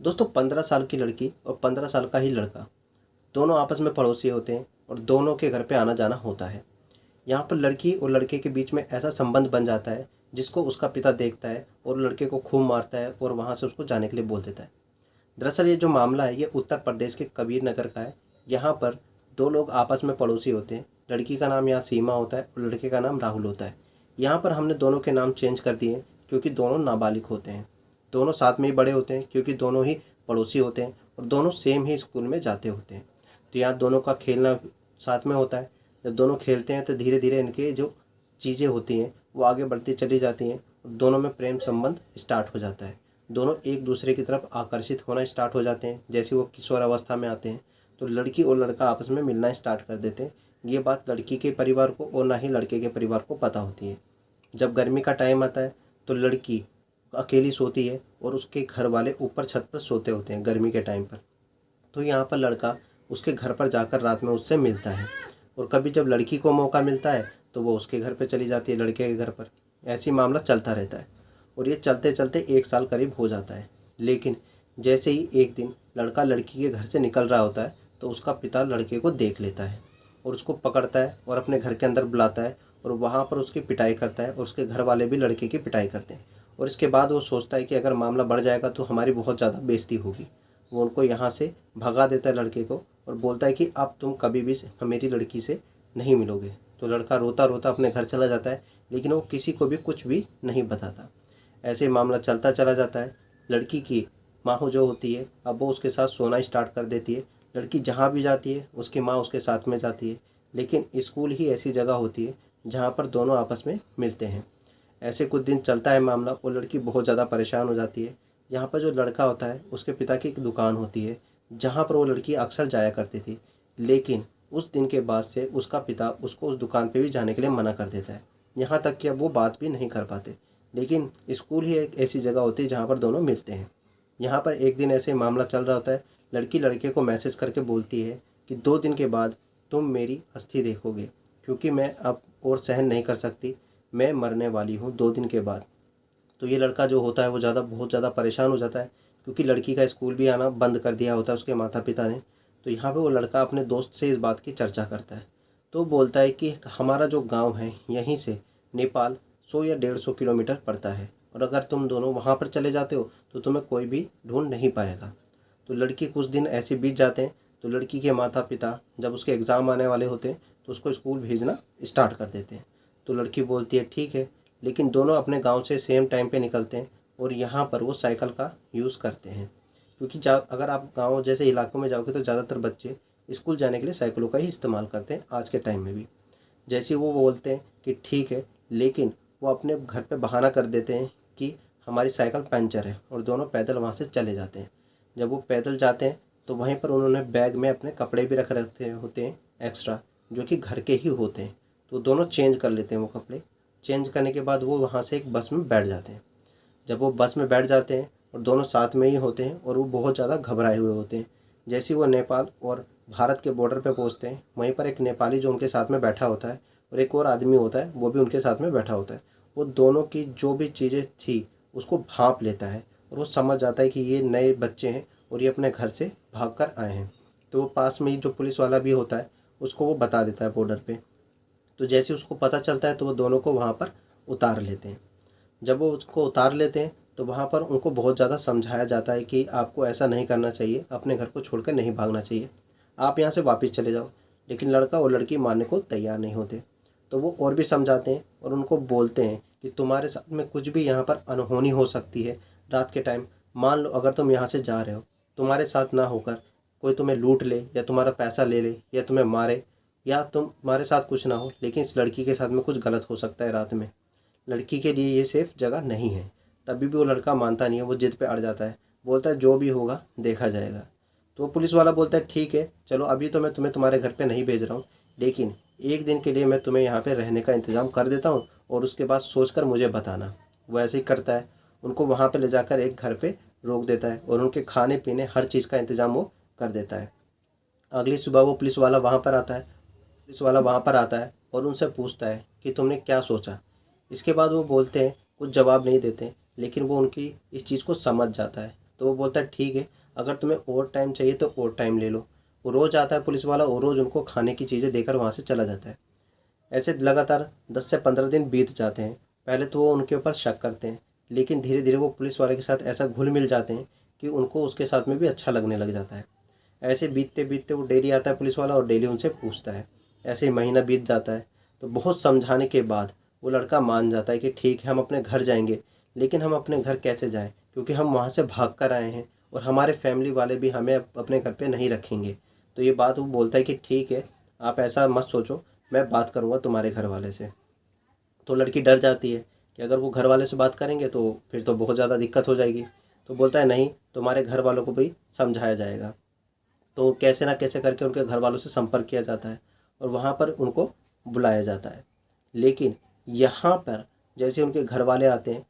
दोस्तों 15 साल की लड़की और 15 साल का ही लड़का दोनों आपस में पड़ोसी होते हैं और दोनों के घर पे आना जाना होता है। यहाँ पर लड़की और लड़के के बीच में ऐसा संबंध बन जाता है जिसको उसका पिता देखता है और लड़के को खूब मारता है और वहाँ से उसको जाने के लिए बोल देता है। दरअसल ये जो मामला है ये उत्तर प्रदेश के कबीर नगर का है। यहाँ पर दो लोग आपस में पड़ोसी होते हैं। लड़की का नाम यहाँ सीमा होता है और लड़के का नाम राहुल होता है। यहाँ पर हमने दोनों के नाम चेंज कर दिए क्योंकि दोनों नाबालिग होते हैं। दोनों साथ में ही बड़े होते हैं क्योंकि दोनों ही पड़ोसी होते हैं और दोनों सेम ही स्कूल में जाते होते हैं। तो यहाँ दोनों का खेलना साथ में होता है। जब दोनों खेलते हैं तो धीरे धीरे इनके जो चीज़ें होती हैं वो आगे बढ़ती चली जाती हैं और दोनों में प्रेम संबंध स्टार्ट हो जाता है। दोनों एक दूसरे की तरफ आकर्षित होना स्टार्ट हो जाते हैं। जैसे वो किशोर अवस्था में आते हैं तो लड़की और लड़का आपस में मिलना स्टार्ट कर देते हैं। ये बात लड़की के परिवार को और ना ही लड़के के परिवार को पता होती है। जब गर्मी का टाइम आता है तो लड़की अकेली सोती है और उसके घर वाले ऊपर छत पर सोते होते हैं गर्मी के टाइम पर। तो यहाँ पर लड़का उसके घर पर जाकर रात में उससे मिलता है और कभी जब लड़की को मौका मिलता है तो वो उसके घर पर चली जाती है, लड़के के घर पर। ऐसी मामला चलता रहता है और ये चलते चलते 1 साल करीब हो जाता है। लेकिन जैसे ही एक दिन लड़का लड़की के घर से निकल रहा होता है तो उसका पिता लड़के को देख लेता है और उसको पकड़ता है और अपने घर के अंदर बुलाता है और वहाँ पर उसकी पिटाई करता है और उसके घर वाले भी लड़के की पिटाई करते हैं। और इसके बाद वो सोचता है कि अगर मामला बढ़ जाएगा तो हमारी बहुत ज़्यादा बेइज्जती होगी। वो उनको यहाँ से भगा देता है लड़के को और बोलता है कि अब तुम कभी भी मेरी लड़की से नहीं मिलोगे। तो लड़का रोता रोता अपने घर चला जाता है लेकिन वो किसी को भी कुछ भी नहीं बताता। ऐसे मामला चलता चला जाता है। लड़की की माँ जो होती है अब वो उसके साथ सोना स्टार्ट कर देती है। लड़की जहाँ भी जाती है उसकी माँ उसके साथ में जाती है। लेकिन स्कूल ही ऐसी जगह होती है जहाँ पर दोनों आपस में मिलते हैं। ऐसे कुछ दिन चलता है मामला और लड़की बहुत ज़्यादा परेशान हो जाती है। यहाँ पर जो लड़का होता है उसके पिता की एक दुकान होती है जहाँ पर वो लड़की अक्सर जाया करती थी। लेकिन उस दिन के बाद से उसका पिता उसको उस दुकान पे भी जाने के लिए मना कर देता है। यहाँ तक कि अब वो बात भी नहीं कर पाते। लेकिन स्कूल ही एक ऐसी जगह होती है जहाँ पर दोनों मिलते हैं। यहाँ पर एक दिन ऐसे मामला चल रहा होता है। लड़की लड़के को मैसेज करके बोलती है कि 2 दिन के बाद तुम मेरी अस्थि देखोगे क्योंकि मैं अब और सहन नहीं कर सकती, मैं मरने वाली हूँ 2 दिन के बाद। तो ये लड़का जो होता है वो बहुत ज़्यादा परेशान हो जाता है क्योंकि लड़की का स्कूल भी आना बंद कर दिया होता है उसके माता पिता ने। तो यहाँ पे वो लड़का अपने दोस्त से इस बात की चर्चा करता है। तो बोलता है कि हमारा जो गांव है यहीं से नेपाल 100 या 150 किलोमीटर पड़ता है और अगर तुम दोनों वहाँ पर चले जाते हो तो तुम्हें कोई भी ढूंढ नहीं पाएगा। तो लड़की कुछ दिन ऐसे बीत जाते हैं। तो लड़की के माता पिता जब उसके एग्ज़ाम आने वाले होते हैं तो उसको स्कूल भेजना स्टार्ट कर देते हैं। तो लड़की बोलती है ठीक है। लेकिन दोनों अपने गांव से सेम टाइम पे निकलते हैं और यहाँ पर वो साइकिल का यूज़ करते हैं क्योंकि अगर आप गांव जैसे इलाकों में जाओगे तो ज़्यादातर बच्चे स्कूल जाने के लिए साइकिलों का ही इस्तेमाल करते हैं आज के टाइम में भी। जैसे वो बोलते हैं कि ठीक है, लेकिन वो अपने घर पे बहाना कर देते हैं कि हमारी साइकिल पंचर है और दोनों पैदल वहाँ से चले जाते हैं। जब वो पैदल जाते हैं तो वहीं पर उन्होंने बैग में अपने कपड़े भी रख रखे होते हैं एक्स्ट्रा, जो कि घर के ही होते हैं। तो दोनों चेंज कर लेते हैं वो कपड़े। चेंज करने के बाद वो वहाँ से एक बस में बैठ जाते हैं। जब वो बस में बैठ जाते हैं और दोनों साथ में ही होते हैं और वो बहुत ज़्यादा घबराए हुए होते हैं। जैसे ही वो नेपाल और भारत के बॉर्डर पे पहुँचते हैं वहीं पर एक नेपाली जो उनके साथ में बैठा होता है और एक और आदमी होता है वो भी उनके साथ में बैठा होता है। वो दोनों की जो भी चीज़ें थी उसको भांप लेता है और वो समझ जाता है कि ये नए बच्चे हैं और ये अपने घर से भाग कर आए हैं। तो वो पास में ही जो पुलिस वाला भी होता है उसको वो बता देता है बॉर्डर पर। तो जैसे उसको पता चलता है तो वो दोनों को वहाँ पर उतार लेते हैं। जब वो उसको उतार लेते हैं तो वहाँ पर उनको बहुत ज़्यादा समझाया जाता है कि आपको ऐसा नहीं करना चाहिए, अपने घर को छोड़कर नहीं भागना चाहिए, आप यहाँ से वापस चले जाओ। लेकिन लड़का और लड़की मानने को तैयार नहीं होते। तो वो और भी समझाते हैं और उनको बोलते हैं कि तुम्हारे साथ में कुछ भी यहाँ पर अनहोनी हो सकती है रात के टाइम। मान लो अगर तुम यहाँ से जा रहे हो, तुम्हारे साथ ना होकर कोई तुम्हें लूट ले या तुम्हारा पैसा ले ले या तुम्हें मारे या तुम्हारे साथ कुछ ना हो, लेकिन इस लड़की के साथ में कुछ गलत हो सकता है रात में। लड़की के लिए ये सेफ़ जगह नहीं है। तभी भी वो लड़का मानता नहीं है, वो ज़िद पे अड़ जाता है, बोलता है जो भी होगा देखा जाएगा। तो वो पुलिस वाला बोलता है ठीक है चलो, अभी तो मैं तुम्हें तुम्हारे घर पे नहीं भेज रहा हूँ, लेकिन 1 दिन के लिए मैं तुम्हें यहाँ पे रहने का इंतज़ाम कर देता हूँ और उसके बाद सोच कर मुझे बताना। वो ऐसे ही करता है। उनको वहाँ पर ले जाकर एक घर पर रोक देता है और उनके खाने पीने हर चीज़ का इंतज़ाम वो कर देता है। अगली सुबह वो पुलिस वाला वहाँ पर आता है। पुलिस वाला वहाँ पर आता है और उनसे पूछता है कि तुमने क्या सोचा। इसके बाद वो बोलते हैं, कुछ जवाब नहीं देते, लेकिन वो उनकी इस चीज़ को समझ जाता है तो वो बोलता है ठीक है, अगर तुम्हें और टाइम चाहिए तो और टाइम ले लो। वो रोज़ आता है पुलिस वाला और रोज़ उनको खाने की चीज़ें देकर वहाँ से चला जाता है। ऐसे लगातार 10 से 15 दिन बीत जाते हैं। पहले तो वो उनके ऊपर शक करते हैं, लेकिन धीरे धीरे वो पुलिस वाले के साथ ऐसा घुल मिल जाते हैं कि उनको उसके साथ में भी अच्छा लगने लग जाता है। ऐसे बीतते बीतते वो डेली आता है पुलिस वाला और डेली उनसे पूछता है। ऐसे ही महीना बीत जाता है। तो बहुत समझाने के बाद वो लड़का मान जाता है कि ठीक है, हम अपने घर जाएंगे। लेकिन हम अपने घर कैसे जाएं, क्योंकि हम वहाँ से भाग कर आए हैं और हमारे फैमिली वाले भी हमें अपने घर पे नहीं रखेंगे। तो ये बात वो बोलता है कि ठीक है, आप ऐसा मत सोचो, मैं बात करूँगा तुम्हारे घर वाले से। तो लड़की डर जाती है कि अगर वो घर वाले से बात करेंगे तो फिर तो बहुत ज़्यादा दिक्कत हो जाएगी। तो बोलता है नहीं, तुम्हारे घर वालों को भी समझाया जाएगा। तो कैसे ना कैसे करके उनके घर वालों से संपर्क किया जाता है और वहाँ पर उनको बुलाया जाता है। लेकिन यहाँ पर जैसे उनके घर वाले आते हैं,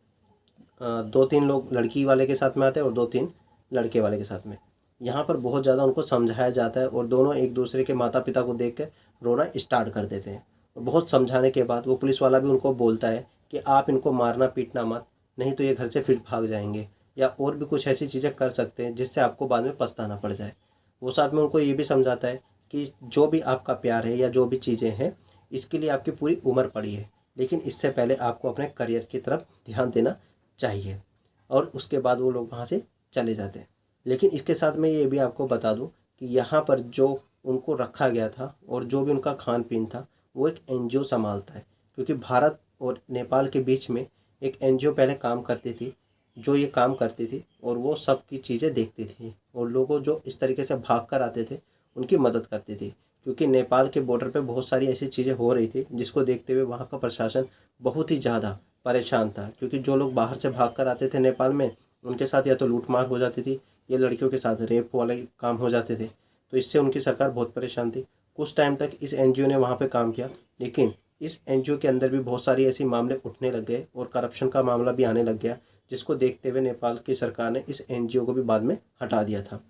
2-3 लोग लड़की वाले के साथ में आते हैं और 2-3 लड़के वाले के साथ में। यहाँ पर बहुत ज़्यादा उनको समझाया जाता है और दोनों एक दूसरे के माता पिता को देख कर रोना स्टार्ट कर देते हैं। और बहुत समझाने के बाद वो पुलिस वाला भी उनको बोलता है कि आप इनको मारना पीटना मत, नहीं तो ये घर से फिर भाग जाएंगे, या और भी कुछ ऐसी चीज़ें कर सकते हैं जिससे आपको बाद में पछताना पड़ जाए। वो साथ में उनको ये भी समझाता है कि जो भी आपका प्यार है या जो भी चीज़ें हैं, इसके लिए आपकी पूरी उम्र पड़ी है, लेकिन इससे पहले आपको अपने करियर की तरफ ध्यान देना चाहिए। और उसके बाद वो लोग वहाँ से चले जाते हैं। लेकिन इसके साथ मैं ये भी आपको बता दूं कि यहाँ पर जो उनको रखा गया था और जो भी उनका खान पीन था, वो एक एनजीओ संभालता है। क्योंकि भारत और नेपाल के बीच में एक एनजीओ पहले काम करती थी, जो ये काम करती थी और वो सब की चीज़ें देखती थी और लोगों जो इस तरीके से भाग कर आते थे उनकी मदद करती थी। क्योंकि नेपाल के बॉर्डर पे बहुत सारी ऐसी चीज़ें हो रही थी जिसको देखते हुए वहाँ का प्रशासन बहुत ही ज़्यादा परेशान था। क्योंकि जो लोग बाहर से भाग कर आते थे नेपाल में, उनके साथ या तो लूटमार हो जाती थी या लड़कियों के साथ रेप वाले काम हो जाते थे। तो इससे उनकी सरकार बहुत परेशान थी। कुछ टाइम तक इस एनजीओ ने वहाँ पे काम किया, लेकिन इस एनजीओ के अंदर भी बहुत सारी ऐसी मामले उठने लग गए और करप्शन का मामला भी आने लग गया, जिसको देखते हुए नेपाल की सरकार ने इस एनजीओ को भी बाद में हटा दिया था।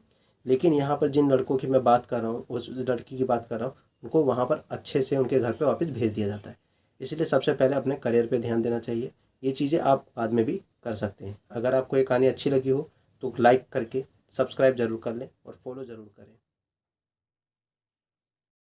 लेकिन यहाँ पर जिन लड़कों की मैं बात कर रहा हूँ, उस लड़की की बात कर रहा हूँ, उनको वहाँ पर अच्छे से उनके घर पे वापस भेज दिया जाता है। इसलिए सबसे पहले अपने करियर पे ध्यान देना चाहिए। ये चीज़ें आप बाद में भी कर सकते हैं। अगर आपको ये कहानी अच्छी लगी हो तो लाइक करके सब्सक्राइब ज़रूर कर लें और फॉलो ज़रूर करें।